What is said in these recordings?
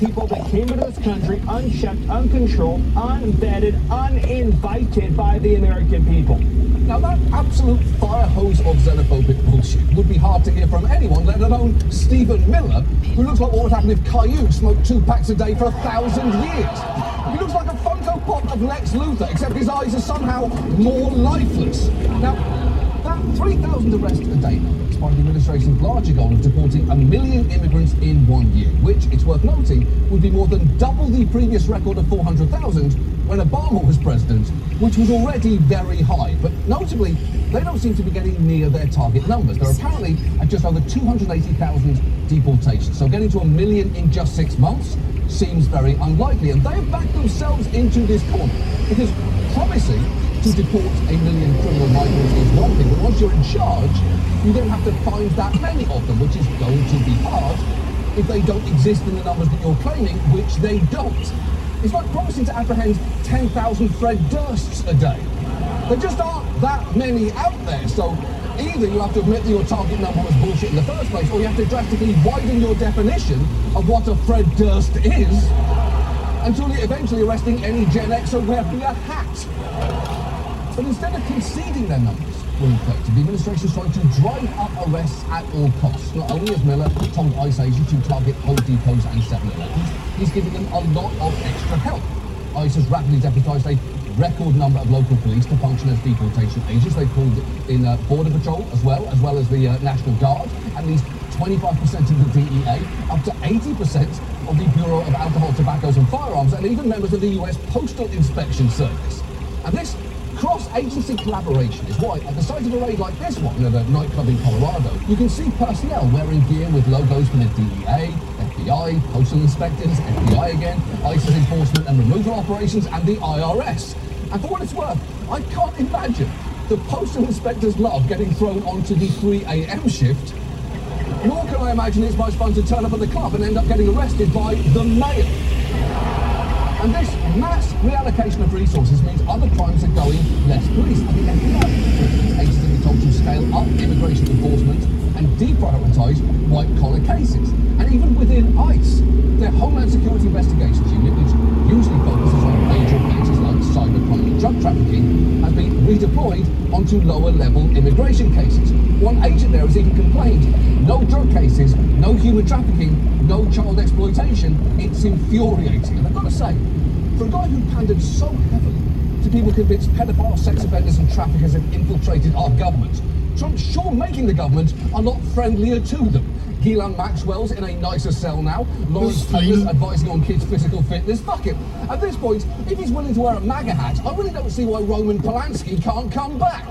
People that came into this country unchecked, uncontrolled, unvetted, uninvited by the American people. Now that absolute fire hose of xenophobic bullshit would be hard to hear from anyone, let alone Stephen Miller, who looks like what would happen if Caillou smoked 2 packs a day for 1,000 years. He looks like a Funko Pop of Lex Luthor, except his eyes are somehow more lifeless. Now, that 3,000 arrests a day number is part of the administration's larger goal of deporting 1 million immigrants in 1 year, which, it's worth noting, would be more than double the previous record of 400,000 when Obama was president, which was already very high. But notably, they don't seem to be getting near their target numbers. They're apparently at just over 280,000 deportations. So getting to 1 million in just 6 months seems very unlikely. And they've backed themselves into this corner, because promising to deport 1 million criminal migrants is one thing, but once you're in charge, you then have to find that many of them, which is going to be hard if they don't exist in the numbers that you're claiming, which they don't. It's like promising to apprehend 10,000 Fred Dursts a day. There just aren't that many out there, so either you have to admit that your target number was bullshit in the first place, or you have to drastically widen your definition of what a Fred Durst is, until you're eventually arresting any Gen Xer wearing a hat. But instead of conceding their numbers were inflated, the administration is trying to drive up arrests at all costs. Not only has Miller told ICE agents to target Home Depots and 7-Elevens, he's giving them a lot of extra help. ICE has rapidly deputised a record number of local police to function as deportation agents. They pulled in Border Patrol as well as the National Guard, at least 25% of the DEA, up to 80% of the Bureau of Alcohol, Tobaccos and Firearms, and even members of the US Postal Inspection Service. And this cross-agency collaboration is why, at the site of a raid like this one at a nightclub in Colorado, you can see personnel wearing gear with logos from the DEA, FBI, postal inspectors, FBI again, ICE's enforcement and removal operations, and the IRS. And for what it's worth, I can't imagine the postal inspectors love getting thrown onto the 3 a.m. shift, nor can I imagine it's much fun to turn up at the club and end up getting arrested by the mayor. And this mass reallocation of resources means other crimes are going less police. And the FBI, for instance, agents have been told to scale up immigration enforcement and deprioritise white-collar cases. And even within ICE, their Homeland Security Investigations Unit, which usually focuses on major offences like cybercrime and drug trafficking, has been redeployed onto lower-level immigration cases. One agent there has even complained, no drug cases, no human trafficking, no child exploitation. It's infuriating. And I've got to say, for a guy who pandered so heavily to people convinced pedophiles, sex offenders and traffickers have infiltrated our government, Trump's sure making the government a lot friendlier to them. Ghislaine Maxwell's in a nicer cell now. Lawrence Taylor's advising on kids' physical fitness. Fuck it. At this point, if he's willing to wear a MAGA hat, I really don't see why Roman Polanski can't come back.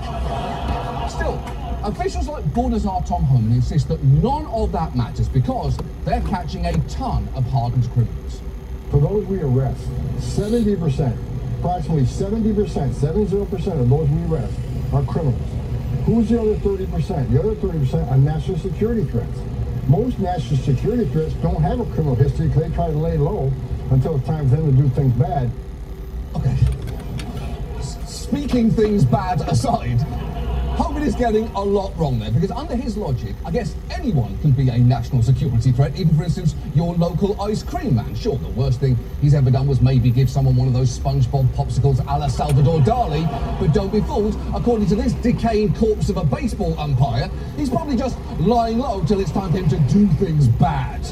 Still, officials like Bordesar Tom Homan insist that none of that matters because they're catching a ton of hardened criminals. For those we arrest, 70%, approximately 70%, 70% of those we arrest are criminals. Who's the other 30%? The other 30% are national security threats. Most national security threats don't have a criminal history because they try to lay low until it's time for them to do things bad. Okay. Speaking things bad aside, Hogan is getting a lot wrong there, because under his logic, I guess anyone can be a national security threat, even, for instance, your local ice cream man. Sure, the worst thing he's ever done was maybe give someone one of those SpongeBob popsicles a la Salvador Dali, but don't be fooled, according to this decaying corpse of a baseball umpire, he's probably just lying low till it's time for him to do things bad.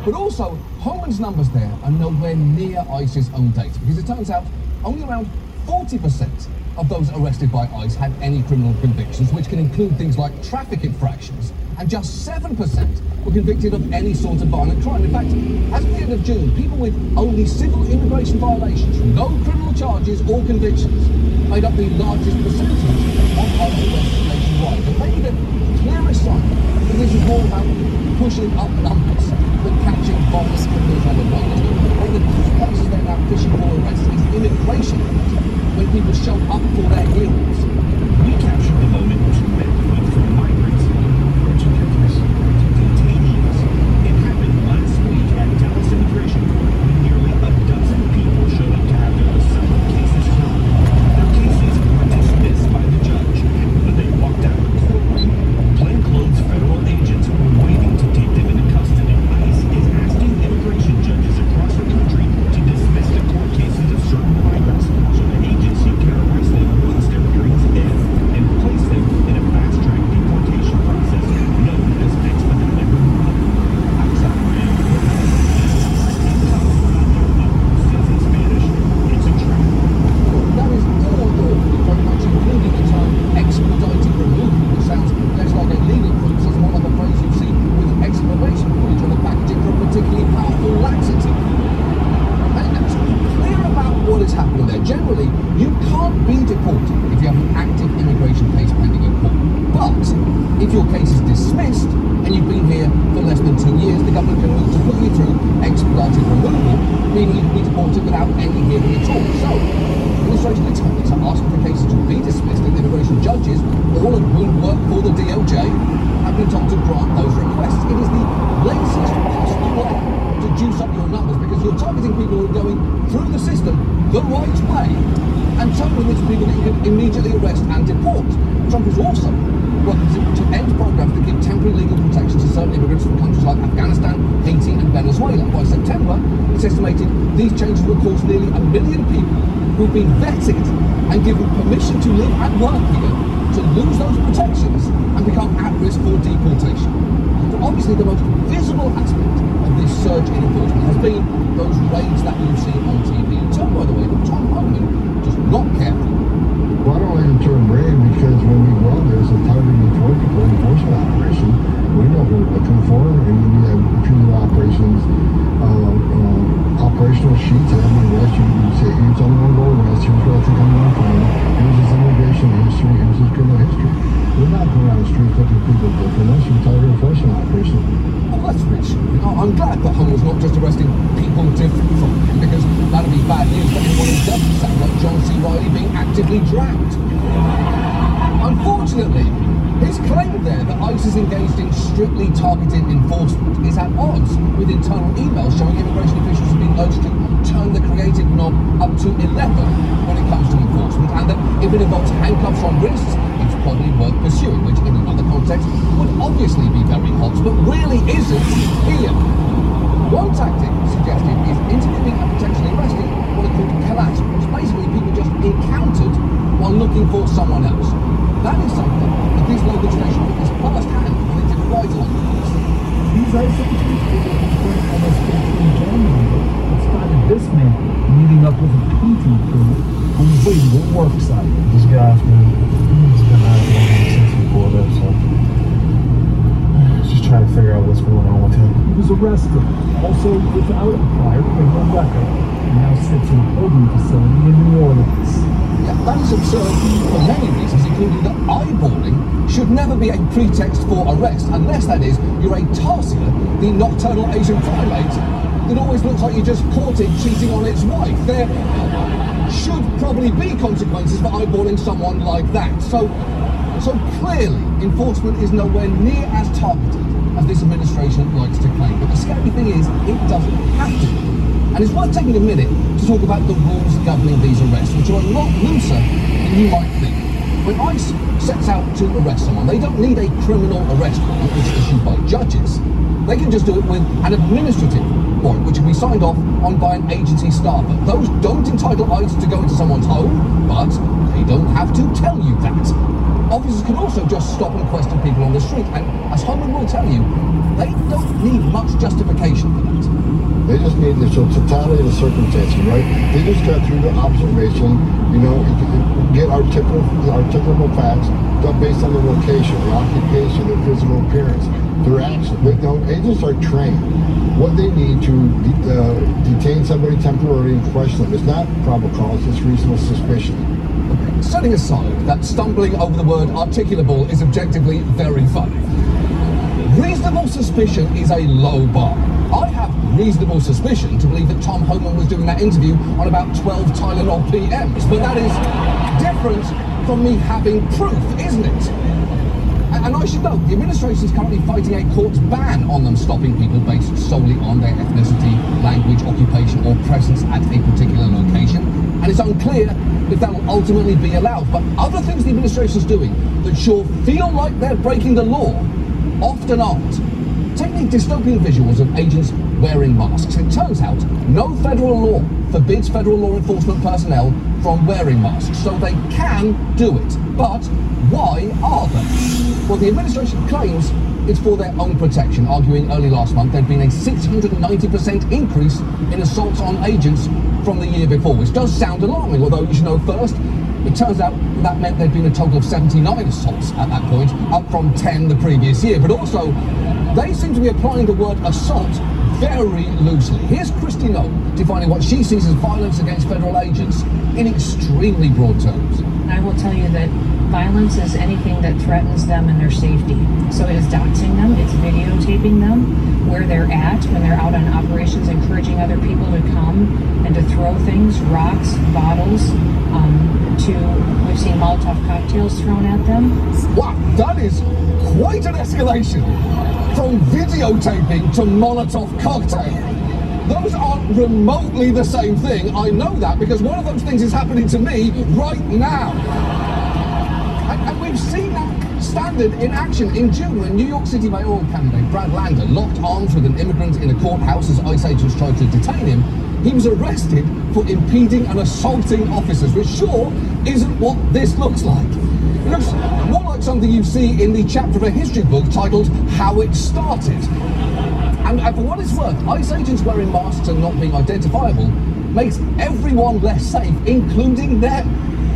But also, Homan's numbers there are nowhere near ICE's own data, because it turns out only around 40% of those arrested by ICE had any criminal convictions, which can include things like traffic infractions, and just 7% were convicted of any sort of violent crime. In fact, as of the end of June, people with only civil immigration violations, no criminal charges or convictions, made up the largest percentage of ICE arrests nationwide. And maybe the clearest sign that this is more about pushing up numbers than catching violent criminals on the run. One of the key places they're now pushing for arrests is immigration court, when people show up for their hearings. We captured the moment two men went from migrants to killers to detainees. It happened last week at Dallas Immigration Court when nearly a dozen people showed up to have their asylum cases heard. Their cases were dismissed by the judge. When they walked out of the courtroom, plainclothes federal agents were waiting to take them into custody. ICE is asking immigration meaning you can be deported without any hearing at all. So, administration attorneys are asking for cases to be dismissed, and immigration judges, all of whom work for the DOJ, have been told to grant those requests. It is the laziest possible way to juice up your numbers, because you're targeting people who are going through the system the right way and targeting these people that you can immediately arrest and deport. Trump is also working to end programs that give temporary legal protection to certain immigrants from countries like Afghanistan, Haiti and Venezuela. By September, it's estimated these changes will cause nearly 1 million people who've been vetted and given permission to live and work here to lose those protections and become at risk for deportation. But obviously the most visible aspect of this surge in enforcement has been those raids that you've seen on TV. A term, by the way, that Tom Homan does not care for. Well, I don't like the term raid because when we go out there, it's a targeted enforcement operation. We know who we're looking for, and we have repeated operations, operational sheets at every arrest. You say, here's someone to go arrest, here's what I think I'm going to find, here's his immigration history, here's his criminal history. We're not going around the streets looking for people different. That's your targeted enforcement operation. Well, that's reassuring. I'm glad that Homan was not just arresting people different from him, because that'd be bad news for anyone who doesn't sound like John C. Reilly being actively dragged. Unfortunately, his claim there that ICE is engaged in strictly targeted enforcement is at odds with internal emails showing immigration officials have been urged to turn the creative knob up to 11 when it comes to enforcement, and that if it involves handcuffs on wrists, it's probably worth pursuing, which in another context would obviously be very hot, but really isn't here. One tactic suggested is interviewing and potentially arresting what are called collaterals, basically people just encountered while looking for someone else. That is something that this local station witnessed first-hand when it did quite a lot of this. These ICE agents did a report almost 15 January that spotted this man meeting up with a painting crew on his way to the work site. This guy's been out since before that, so just trying to figure out what's going on with him. He was arrested, also without a prior criminal record, and now sits in a holding facility in New Orleans. Yeah, that is absurd for many reasons, including that eyeballing should never be a pretext for arrest, unless, that is, you're a tarsier, the nocturnal Asian primate that always looks like you just caught it cheating on its wife. There should probably be consequences for eyeballing someone like that. So clearly, enforcement is nowhere near as targeted as this administration likes to claim. But the scary thing is, it doesn't have to be. And it's worth taking a minute to talk about the rules governing these arrests, which are a lot looser than you might think. When ICE sets out to arrest someone, they don't need a criminal arrest warrant, which is issued by judges. They can just do it with an administrative warrant, which can be signed off on by an agency staffer. Those don't entitle ICE to go into someone's home, but they don't have to tell you that. Officers can also just stop and question people on the street, and as Homan will tell you, they don't need much justification for that. They just need the totality of the circumstances, right? They just got through the observation, get articulable facts based on their location, their occupation, their physical appearance, their actions. But agents are trained. What they need to detain somebody temporarily and question them is not probable cause, it's reasonable suspicion. Setting aside that stumbling over the word articulable is objectively very funny, reasonable suspicion is a low bar. I have reasonable suspicion to believe that Tom Homan was doing that interview on about 12 Tylenol PMs, but that is different from me having proof, isn't it? And I should note, the administration is currently fighting a court's ban on them stopping people based solely on their ethnicity, language, occupation, or presence at a particular location. And it's unclear if that will ultimately be allowed. But other things the administration is doing that sure feel like they're breaking the law often aren't. Take the dystopian visuals of agents wearing masks. It turns out no federal law forbids federal law enforcement personnel from wearing masks, so they can do it. But why are they? Well, the administration claims it's for their own protection, arguing early last month there'd been a 690% increase in assaults on agents from the year before, which does sound alarming, although you should know first, it turns out that meant there'd been a total of 79 assaults at that point, up from 10 the previous year. But also, they seem to be applying the word assault very loosely. Here's Kristi Noem defining what she sees as violence against federal agents in extremely broad terms. And I will tell you that violence is anything that threatens them and their safety. So it is doxing them, it's videotaping them, where they're at when they're out on operations, encouraging other people to come and to throw things, rocks, bottles, we've seen Molotov cocktails thrown at them. Wow, that is quite an escalation. From videotaping to Molotov cocktail. Those aren't remotely the same thing. I know that because one of those things is happening to me right now. And we've seen that standard in action in June when New York City mayoral candidate Brad Lander locked arms with an immigrant in a courthouse as ICE agents tried to detain him. He was arrested for impeding and assaulting officers, which sure isn't what this looks like. It looks more like something you see in the chapter of a history book titled How It Started. And for what it's worth, ICE agents wearing masks and not being identifiable makes everyone less safe, including them,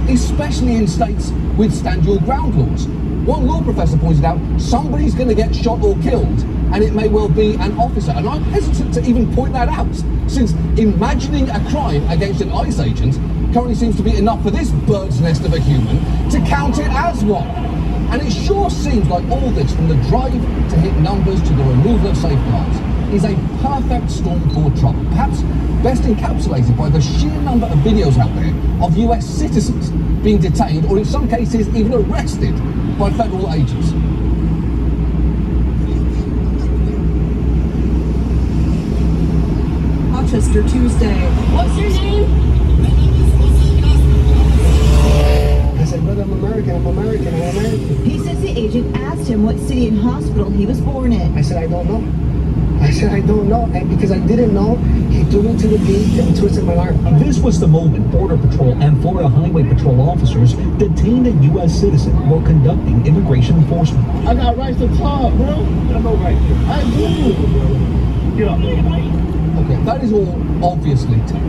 especially in states with stand your ground laws. One law professor pointed out somebody's going to get shot or killed, and it may well be an officer. And I'm hesitant to even point that out, since imagining a crime against an ICE agent currently seems to be enough for this bird's nest of a human to count it as one. And it sure seems like all this, from the drive to hit numbers to the removal of safeguards, is a perfect storm for trouble. Perhaps best encapsulated by the sheer number of videos out there of US citizens being detained, or in some cases even arrested, by federal agents. Rochester, Tuesday. What's your name? I said, brother, I'm American, I'm American, I'm American. He says the agent asked him what city and hospital he was born in. I said, I don't know. I said, I don't know. And because I didn't know, he threw me to the beach and twisted my arm. This was the moment Border Patrol and Florida Highway Patrol officers detained a U.S. citizen while conducting immigration enforcement. I got rights to talk, bro. I go right here. I do. Get up. Okay, that is all obviously true.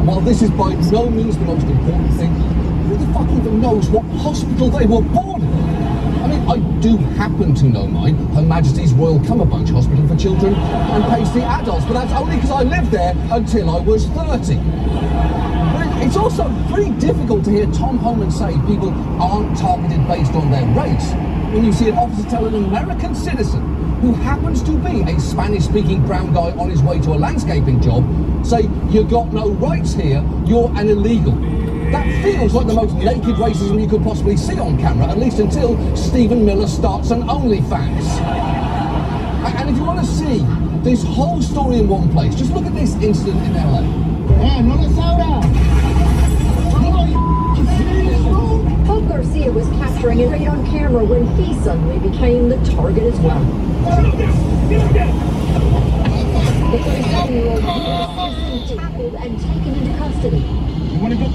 While this is by no means the most important thing, who the fuck even knows what hospital they were born in? I mean, I do happen to know mine, Her Majesty's Royal Cummerbunch Hospital for Children and Paisley Adults, but that's only because I lived there until I was 30. But it's also pretty difficult to hear Tom Homan say people aren't targeted based on their race when you see an officer tell an American citizen who happens to be a Spanish-speaking brown guy on his way to a landscaping job, say, you got no rights here, you're an illegal. That feels like the most naked racism you could possibly see on camera, at least until Stephen Miller starts an OnlyFans. And if you want to see this whole story in one place, just look at this incident in LA. Man, no le sobra. You serious, bro? Pope Garcia was capturing it right on camera when he suddenly became the target as well. The 37-year-old was seen tackled and taken into custody. You want to go?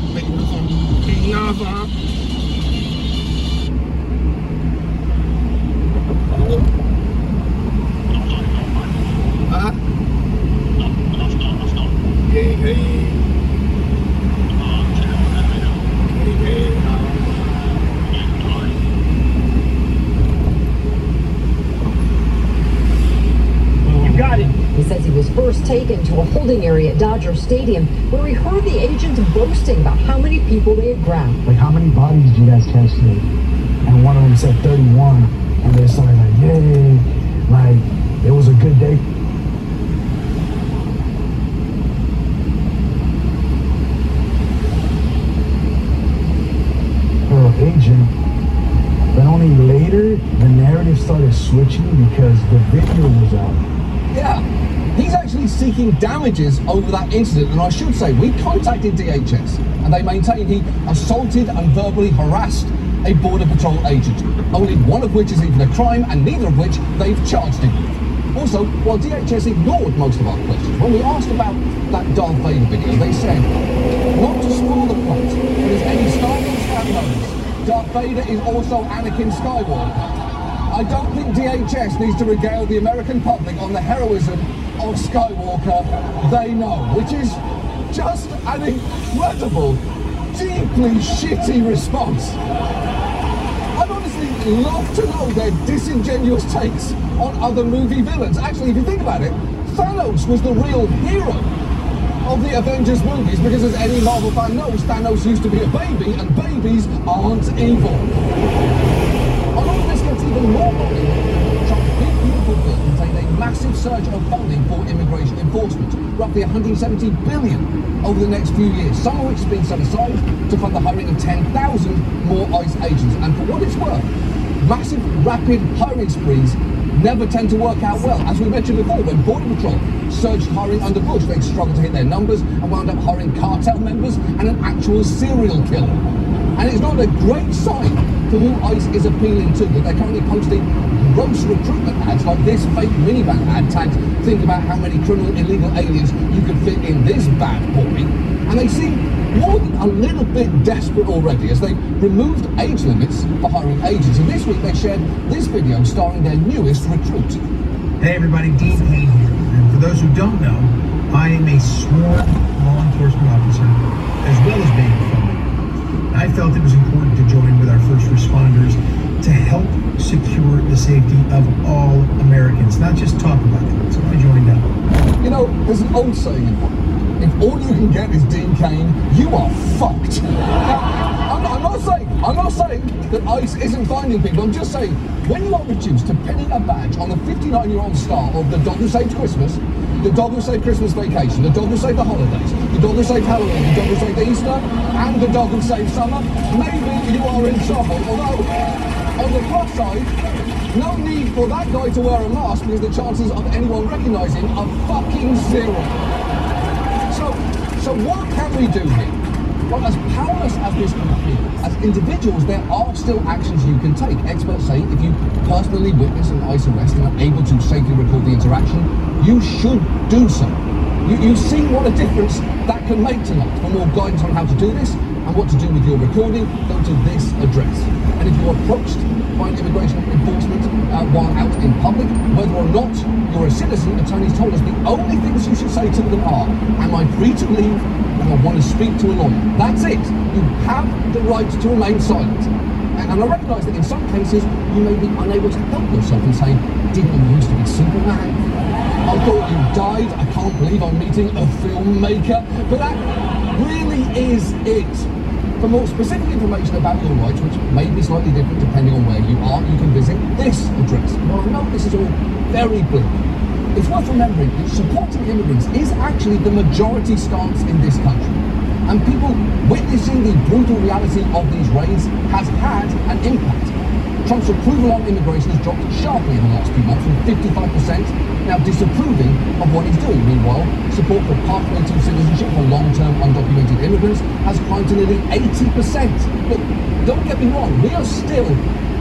You got it. He says he was first taken to a holding area at Dodger Stadium where he heard the agents boasting about how many people they had grabbed. Like, how many bodies did you guys catch today? And one of them said 31. And they started like, yay, like, it was a good day. For an agent, but only later the narrative started switching because the video was out. Yeah, he's actually seeking damages over that incident, and I should say, we contacted DHS, and they maintain he assaulted and verbally harassed a Border Patrol agent, only one of which is even a crime, and neither of which they've charged him with. Also, while DHS ignored most of our questions, when we asked about that Darth Vader video, they said, not to spoil the plot, but as any Star Wars fan knows, Darth Vader is also Anakin Skywalker. I don't think DHS needs to regale the American public on the heroism of Skywalker. They know, which is just an incredible, deeply shitty response. I'd honestly love to know their disingenuous takes on other movie villains. Actually, if you think about it, Thanos was the real hero of the the Avengers movies because, as any Marvel fan knows, Thanos used to be a baby, and babies aren't evil. And all of this gets even more worrying. Trump's big beautiful bill contained a massive surge of funding for immigration enforcement, roughly $170 billion over the next few years, some of which has been set aside to fund the hiring of 10,000 more ICE agents. And for what it's worth, massive, rapid hiring sprees never tend to work out well. As we mentioned before, when Border Patrol surged hiring under Bush, they struggled to hit their numbers and wound up hiring cartel members and an actual serial killer. And it's not a great sign for who ICE is appealing to that they're currently posting gross recruitment ads like this fake minivan ad tagged "Think about how many criminal illegal aliens you could fit in this bad boy." And they seem more than a little bit desperate already as they removed age limits for hiring agents. And this week they shared this video starring their newest recruit. Hey everybody, Dean Payne here. And for those who don't know, I am a sworn law enforcement officer as well as being a filmmaker. I felt it was important to join with our first responders to help secure the safety of all Americans, not just talk about it. So I joined up. You know, there's an old saying in one. If all you can get is Dean Cain, you are fucked. Now, I'm not saying that ICE isn't finding people. I'm just saying, when you are reduced to pinning a badge on the 59-year-old star of the dog who saved Christmas, the dog who saved Christmas vacation, the dog who saved the holidays, the dog who saved Halloween, the dog who saved Easter, and the dog who saved summer, maybe you are in trouble. Although, on the plus side, no need for that guy to wear a mask because the chances of anyone recognising are fucking zero. So what can we do here? Well, as powerless as this can be, as individuals, there are still actions you can take. Experts say if you personally witness an ICE arrest and are able to safely record the interaction, you should do so. You've seen what a difference that can make tonight. For more guidance on how to do this and what to do with your recording, go to this address. And if you're approached by an immigration enforcement while out in public, whether or not you're a citizen, attorneys told us the only things you should say to them are, "Am I free to leave? And I want to speak to a lawyer." That's it. You have the right to remain silent. And I recognise that in some cases you may be unable to help yourself in saying, "Didn't you used to be Superman? I thought you died. I can't believe I'm meeting a filmmaker." But that really is it. For more specific information about your rights, which may be slightly different depending on where you are, you can visit this address. Now, I know this is all very bleak. It's worth remembering that supporting immigrants is actually the majority stance in this country. And people witnessing the brutal reality of these raids has had an impact. Trump's approval on immigration has dropped sharply in the last few months, from 55% now disapproving of what he's doing. Meanwhile, support for pathway to citizenship for long-term undocumented immigrants has climbed to nearly 80%. Look, don't get me wrong, we are still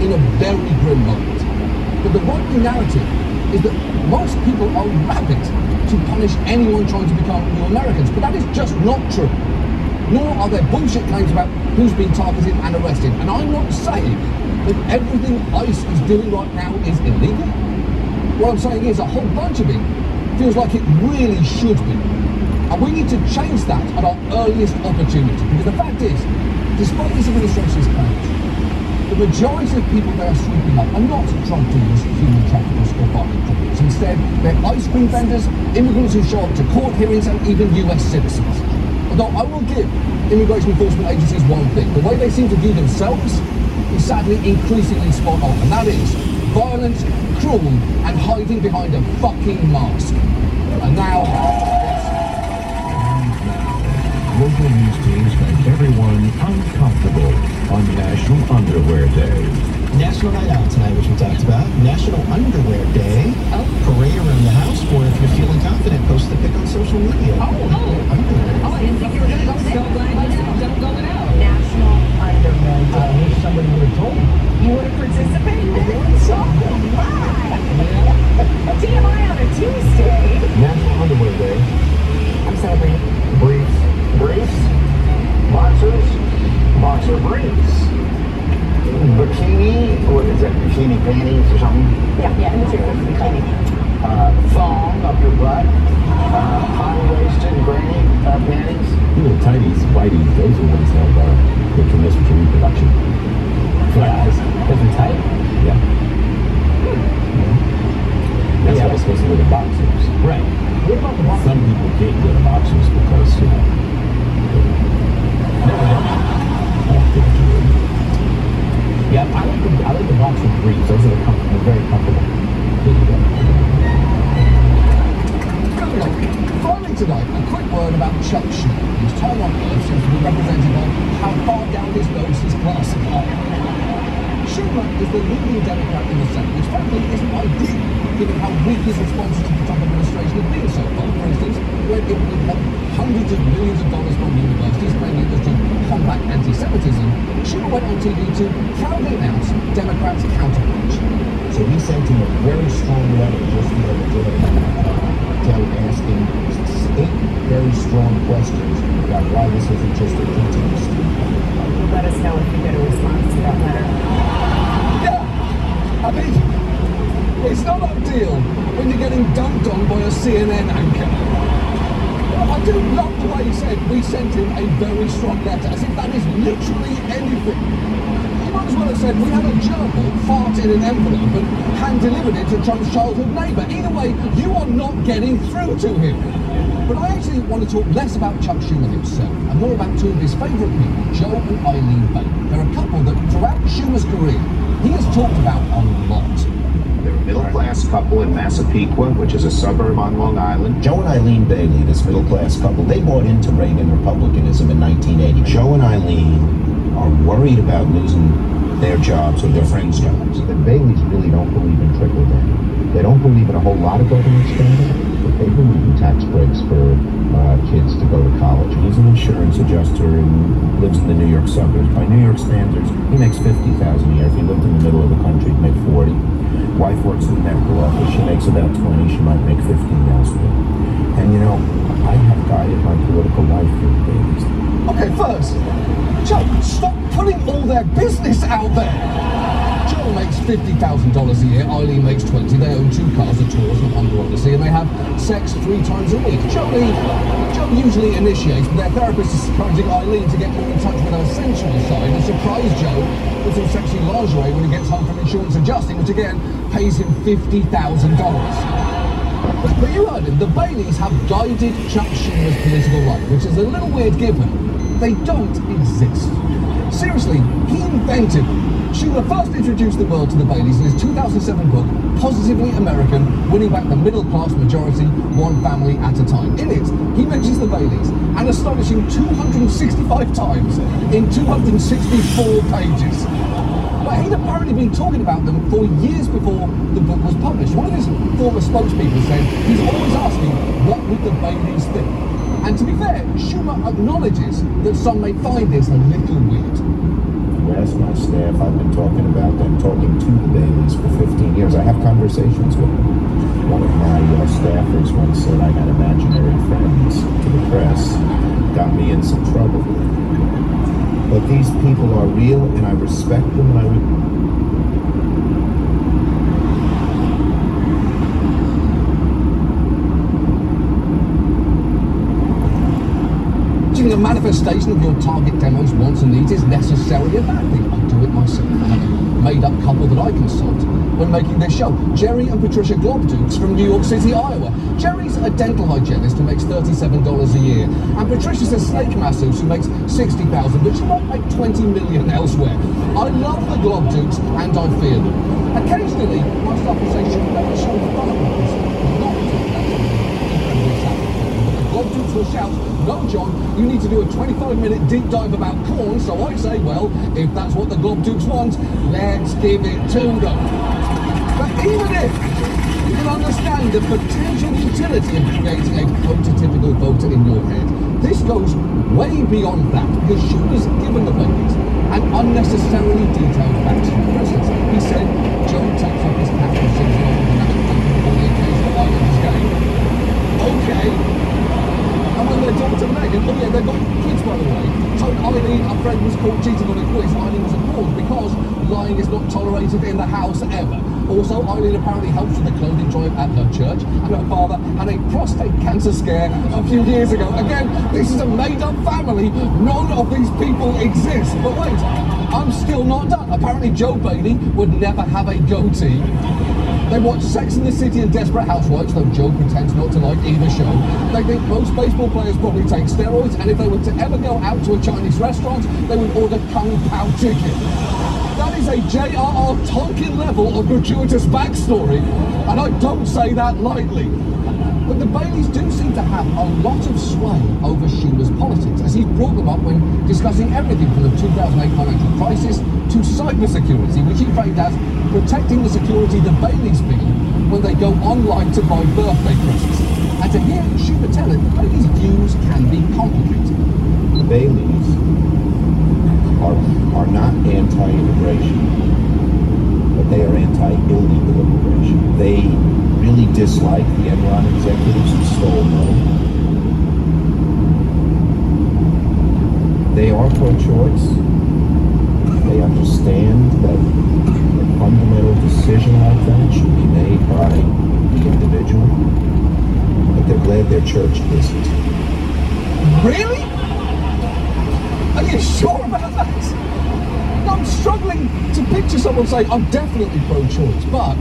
in a very grim moment. But the right narrative is that most people are rapid to punish anyone trying to become new Americans, but that is just not true. Nor are there bullshit claims about who's been targeted and arrested. And I'm not saying that everything ICE is doing right now is illegal. What I'm saying is a whole bunch of it feels like it really should be. And we need to change that at our earliest opportunity. Because the fact is, despite this administration's claims, the majority of people they are sweeping up are not drug dealers, human traffickers, or violent criminals. Instead, they're ice cream vendors, immigrants who show up to court hearings, and even US citizens. Although I will give immigration enforcement agencies one thing: the way they seem to view themselves is sadly increasingly spot on, and that is violent, cruel, and hiding behind a fucking mask. And now, local news teams make everyone uncomfortable on National Underwear Day. National Night Out tonight, which we talked about. National Underwear Day. Parade around the house, or if you're feeling confident, post the pic on social media. Oh, I didn't think you were going to go there. So glad you said don't go it out. National Underwear Day. I wish somebody would have told me. You would have participated in it? So live. TMI on a Tuesday. National Underwear Day. I'm celebrating. Briefs. Briefs? Boxers? Boxer briefs. Bikini, what is that, bikini panties or something? Yeah, material for bikini. Thong up your butt. High-waisted granny panties. You know, tighties, whiteies, those are ones that they can miss for reproduction. Guys, because they're tight? Yeah. That's why it's supposed to go to boxers. Right. What about the boxers? Some people can't go to boxers because, you Yeah, I like the boxer briefs. Those are very comfortable. There you go. Finally tonight, a quick word about Chuck Schumer, whose time on Earth seems to be represented by how far down his nose his glasses are. Schumer is the leading Democrat in the Senate, which frankly isn't ideal, given how weak his responses to the Trump administration have been so far. For instance, when it would help hundreds of millions of dollars from universities, mainly to combat anti-Semitism, Schumer went on TV to proudly announce Democrats' counterpunch. So we sent him a very strong letter just the other day, asking 8 very strong questions about why this isn't just a continue streak. You'll let us know if you get a response to that letter. Yeah, I mean, it's not ideal when you're getting dumped on by a CNN anchor. I do love the way he said we sent him a very strong letter, as if that is literally anything. He might as well have said we had a gerbil fart in an envelope and hand-delivered it to Trump's childhood neighbour. Either way, you are not getting through to him. But I actually want to talk less about Chuck Schumer himself and more about two of his favourite people, Joe and Eileen Bailey. They're a couple that throughout Schumer's career, he has talked about a lot. They're a middle-class couple in Massapequa, which is a suburb on Long Island. Joe and Eileen Bailey, this middle-class couple, they bought into Reagan Republicanism in 1980. Joe and Eileen are worried about losing their jobs or their friends' jobs. The Baileys really don't believe in trickle-down. They don't believe in a whole lot of government spending, but they believe in tax breaks for kids to go to college. He's an insurance adjuster and lives in the New York suburbs. By New York standards, he makes $50,000 a year. If he lived in the middle of the country, he'd make 40. Wife works in the medical office. She makes about 20. She might make 15 elsewhere. And you know, I have guided my political life through the Baileys. Okay, first, Joe, stop putting all their business out there. Joe makes $50,000 a year, Eileen makes 20. They own 2 cars, a Taurus and a Honda Odyssey, and they have sex 3 times a week. Joe usually initiates, but their therapist is encouraging Eileen to get more in touch with her sensual side and surprise Joe with some sexy lingerie when he gets home from insurance adjusting, which again pays him $50,000. But you heard him, the Baileys have guided Chuck Schumer's political life, which is a little weird given they don't exist. Seriously, he invented them. Schumer first introduced the world to the Baileys in his 2007 book, Positively American, Winning Back the Middle-Class Majority, One Family at a Time. In it, he mentions the Baileys an astonishing 265 times in 264 pages. But he'd apparently been talking about them for years before the book was published. One of his former spokespeople said he's always asking, what would the Baileys think? And to be fair, Schumer acknowledges that some may find this a little weird. You ask my staff, I've been talking about them, talking to the Baileys for 15 years. I have conversations with them. One of my staffers once said I had imaginary friends to the press. Got me in some trouble. But these people are real, and I respect them, and A manifestation of your target demo's wants and needs is necessarily a bad thing. I do it myself. I have a made-up couple that I consult when making this show. Jerry and Patricia Globdukes from New York City, Iowa. Jerry's a dental hygienist who makes $37 a year, and Patricia's a snake masseuse who makes $60,000, but she won't make $20 million elsewhere. I love the Globdukes, and I fear them. Occasionally, my staff will say, should we make a show of fun about this? Not incredibly sad. Globdukes will shout, no, John, you need to do a 25-minute deep dive about corn, so I say, well, if that's what the Globdukes want, let's give it to them. But even if you can understand the potential utility of creating a prototypical voter in your head, this goes way beyond that, because Schumer's given the Baileys an unnecessarily detailed backstory. For instance, he said Joe takes up his cat and sings along with the on the occasional Islanders game. Okay. And when their daughter Megan, oh yeah, they've got kids by the way, told Eileen a friend was caught cheating on a quiz, Eileen was appalled because lying is not tolerated in the house ever. Also, Eileen apparently helps with the clothing drive at her church, and her father had a prostate cancer scare a few years ago. Again, this is a made-up family. None of these people exist. But wait, I'm still not done. Apparently Joe Bailey would never have a goatee. They watch Sex and the City and Desperate Housewives, though Joe pretends not to like either show. They think most baseball players probably take steroids, and if they were to ever go out to a Chinese restaurant, they would order Kung Pao chicken. That is a J.R.R. Tolkien level of gratuitous backstory, and I don't say that lightly. But the Baileys do seem to have a lot of sway over Schumer's politics, as he's brought them up when discussing everything from the 2008 financial crisis to cybersecurity, which he framed as protecting the security the Baileys feel when they go online to buy birthday presents. And to hear Schumer tell it, the Baileys' views can be complicated. The Baileys are not anti-immigration, but they are anti-illegal immigration. They really dislike the Enron executives who stole money. They are pro-choice. They understand that a fundamental decision like that should be made by the individual, but they're glad their church isn't. Really? Are you sure about that? I'm struggling to picture someone saying, I'm definitely pro-choice, but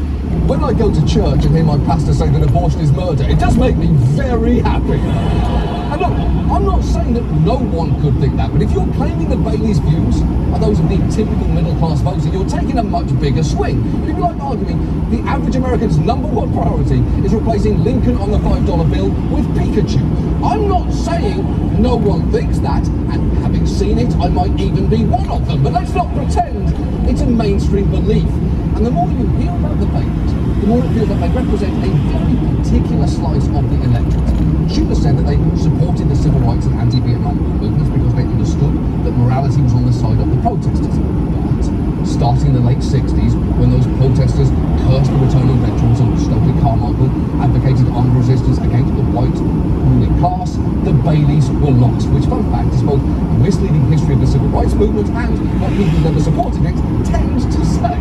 when I go to church and hear my pastor say that abortion is murder, it does make me very happy. And look, I'm not saying that no one could think that, but if you're claiming the Baileys' views are those of the typical middle-class voter, you're taking a much bigger swing. If you like arguing, the average American's #1 priority is replacing Lincoln on the $5 bill with Pikachu. I'm not saying no one thinks that, and having seen it, I might even be one of them, but let's not pretend it's a mainstream belief. And the more you hear about the Baileys, the more it feels like they represent a very particular slice of the electorate. Schumer said that they supported the civil rights and anti-Vietnam movements because they understood that morality was on the side of the protesters. But starting in the late 60s, when those protesters cursed the returning veterans and Stokely Carmichael advocated armed resistance against the white ruling class, the Baileys were lost, which, fun fact, is both a misleading history of the civil rights movement and what people who never supported it tend to say.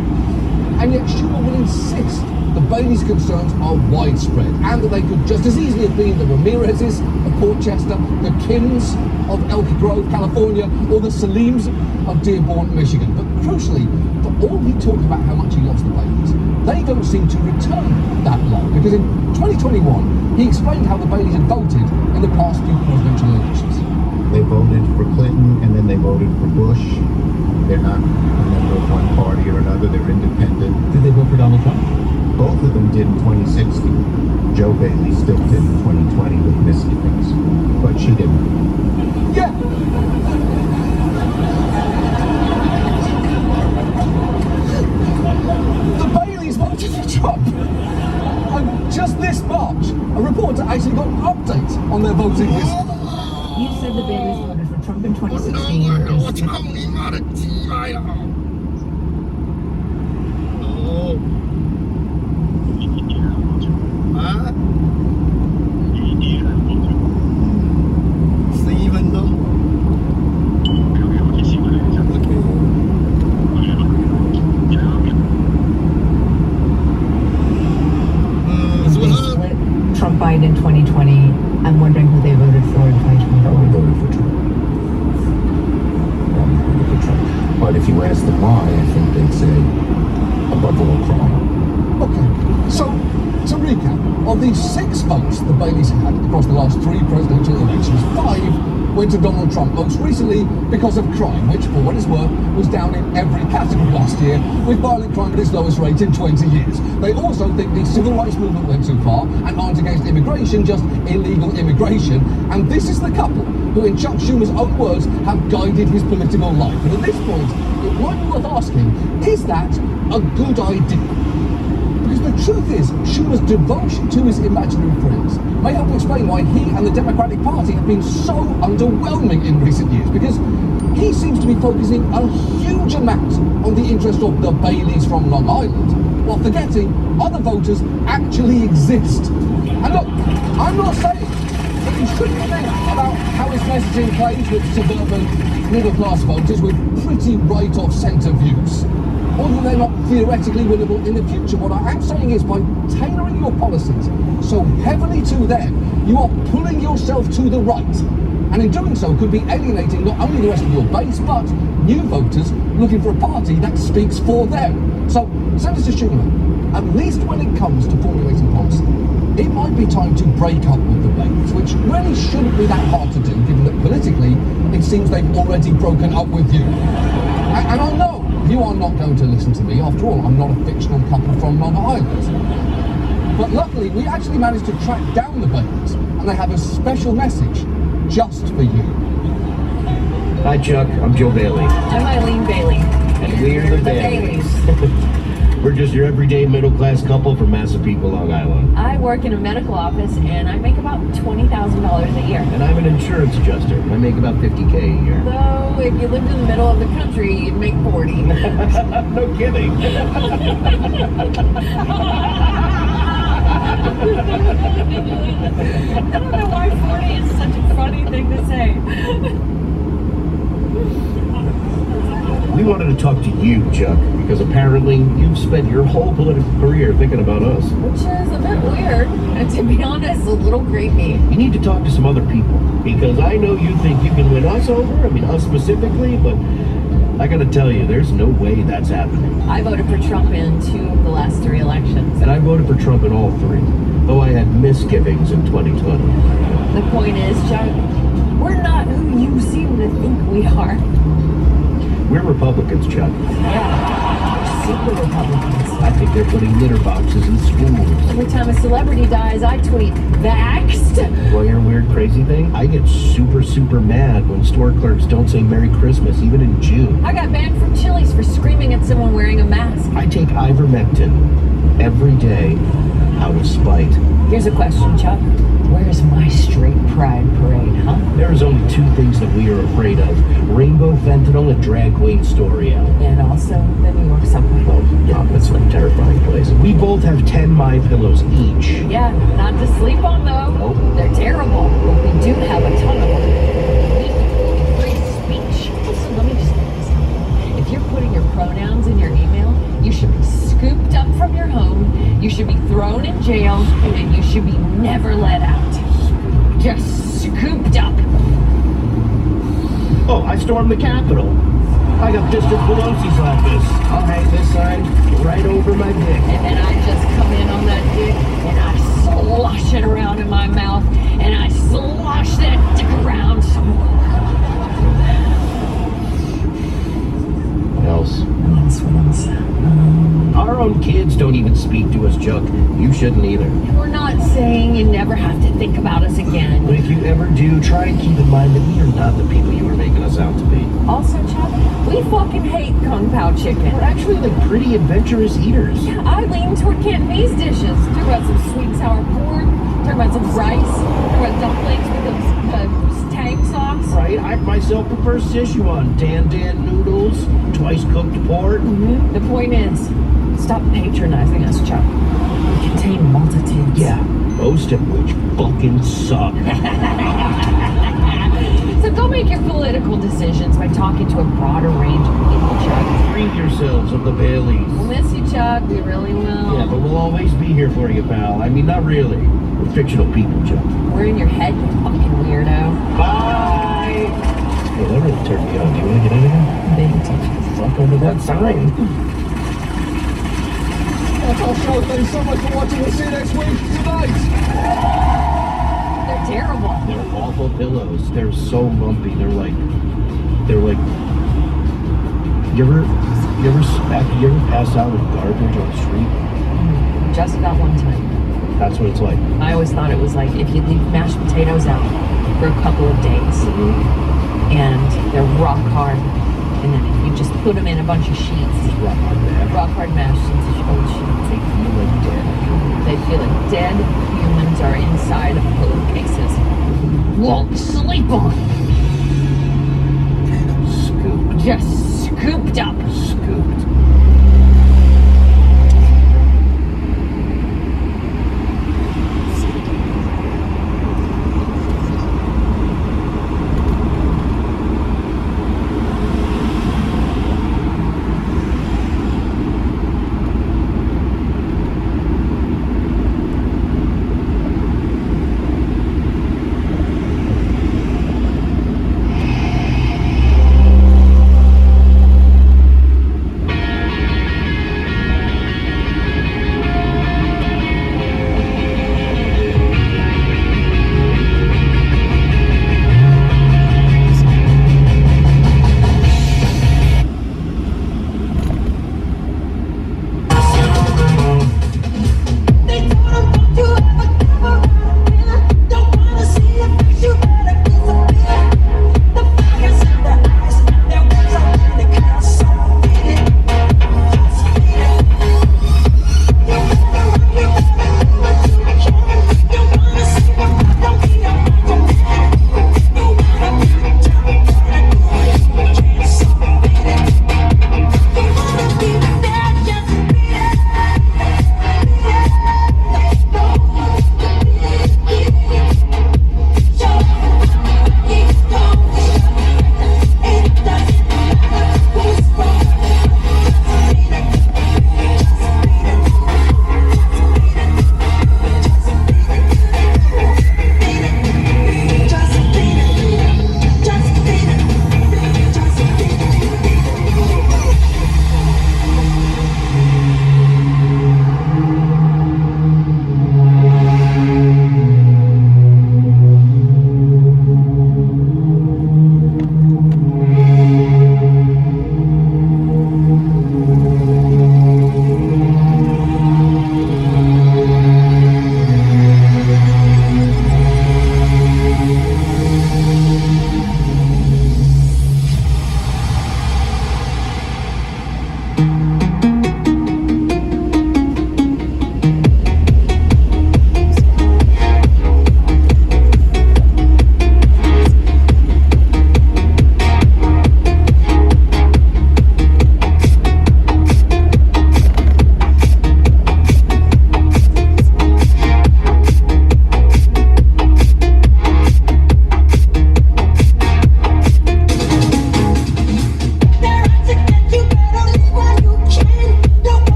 And yet Schumer will insist the Baileys' concerns are widespread and that they could just as easily have been the Ramirez's of Port Chester, the Kims of Elk Grove, California, or the Saleems of Dearborn, Michigan. But crucially, for all he talked about how much he loves the Baileys, they don't seem to return that love, because in 2021 he explained how the Baileys had voted in the past few presidential elections. They voted for Clinton and then they voted for Bush. They're not a member of one party or another, they're independent. Did they vote for Donald Trump? Both of them did in 2016. Joe Bailey still did in 2020 with misgivings, but she didn't. Yeah. The Baileys voted for Trump. And just this March, a reporter actually got an update on their voting history. You said the Baileys voted for Trump in 2016. Trump Biden in 2020. I'm wondering who they voted for in 2020. Probably voted for Trump. But if you ask them why, I think they'd say a Buffalo crime. Okay, so to recap, of these 6 votes the Baileys had across the last 3 presidential elections, 5 went to Donald Trump, most recently because of crime, which, for what it's worth, was down in every category last year, with violent crime at its lowest rate in 20 years. They also think the civil rights movement went too far and aren't against immigration, just illegal immigration. And this is the couple who, in Chuck Schumer's own words, have guided his political life. And at this point, it might be worth asking, is that a good idea? Because the truth is, Schumer's devotion to his imaginary friends may help explain why he and the Democratic Party have been so underwhelming in recent years, because he seems to be focusing a huge amount on the interest of the Baileys from Long Island, while forgetting other voters actually exist. And look, I'm not saying that you shouldn't think about how his messaging plays with suburban middle-class voters with pretty right-of centre views, although they're not theoretically winnable in the future. What I am saying is, by tailoring your policies so heavily to them, you are pulling yourself to the right, and in doing so could be alienating not only the rest of your base, but new voters looking for a party that speaks for them. So, Senator Schumer, at least when it comes to formulating policy, it might be time to break up with the Baileys, which really shouldn't be that hard to do, given that politically, it seems they've already broken up with you. And I know You are not going to listen to me. After all, I'm not a fictional couple from Long Island. But luckily, we actually managed to track down the Baileys, and they have a special message just for you. Hi, Chuck. I'm Joe Bailey. I'm Eileen Bailey. And we're the Baileys. We're just your everyday middle-class couple from Massapequa, Long Island. I work in a medical office and I make about $20,000 a year. And I'm an insurance adjuster. I make about $50K a year. Though, if you lived in the middle of the country, you'd make 40. No kidding. I don't know why 40 is such a funny thing to say. We wanted to talk to you, Chuck, because apparently you've spent your whole political career thinking about us. Which is a bit weird, and to be honest, a little creepy. You need to talk to some other people, because I know you think you can win us over, I mean us specifically, but I gotta tell you, there's no way that's happening. I voted for Trump in 2 of the last 3 elections. And I voted for Trump in all 3, though I had misgivings in 2020. The point is, Chuck, we're not who you seem to think we are. We're Republicans, Chuck. Yeah, super Republicans. I think they're putting litter boxes in schools. Every time a celebrity dies, I tweet, vaxxed. Well, here's a weird, crazy thing. I get super, super mad when store clerks don't say Merry Christmas, even in June. I got banned from Chili's for screaming at someone wearing a mask. I take ivermectin every day out of spite. Here's a question, Chuck. Where's my straight pride parade, huh? There's only 2 things that we are afraid of. Rainbow fentanyl and drag queen Storio. And also the New York subway. Oh, yeah, that's a terrifying place. We both have 10 My Pillows each. Yeah, not to sleep on though. Nope. They're terrible, but we do have a ton of them. Free speech. Also, let me just say this. If you're putting your pronouns in your email, you should be scooped up from your home, you should be thrown in jail, and you should be never let out. Just scooped up. Oh, I stormed the Capitol. I got District Pelosi's office. I'll hang this sign right over my dick. And then I just come in on that dick, and I slosh it around in my mouth, and I slosh that dick around some more. What else? What else? Our own kids don't even speak to us, Chuck. You shouldn't either. And we're not saying you never have to think about us again. But if you ever do, try and keep in mind that we are not the people you are making us out to be. Also, Chuck, we fucking hate Kung Pao chicken. We're actually like pretty adventurous eaters. Yeah, I lean toward Cantonese dishes. Talk about some sweet and sour pork. Talk about some rice. Talk about dumplings with the tang sauce. Right, I myself prefer Sichuan, Dan noodles, twice cooked pork. Mm-hmm. The point is, stop patronizing us, Chuck. We contain multitudes. Yeah, most of which fucking suck. So go make your political decisions by talking to a broader range of people, Chuck. Free yourselves of the Baileys. We'll miss you, Chuck. We really will. Yeah, but we'll always be here for you, pal. I mean, not really. We're fictional people, Chuck. We're in your head, you fucking weirdo. Bye! Well, that really turned me on. Do you want to get out of here? Big time. Fuck under that sign. That's our show. Thanks so much for watching. We'll see you next week. Good night. They're terrible. They're awful pillows. They're so lumpy. They're like. You ever pass out with garbage on the street? Just about one time. That's what it's like. I always thought it was like if you leave mashed potatoes out for a couple of days and they're rock hard, and then if you just put them in a bunch of sheets, rock hard mashed into old sheets, they feel like dead. They feel like dead humans are inside of pillowcases. Won't sleep on. Scooped. Just scooped up.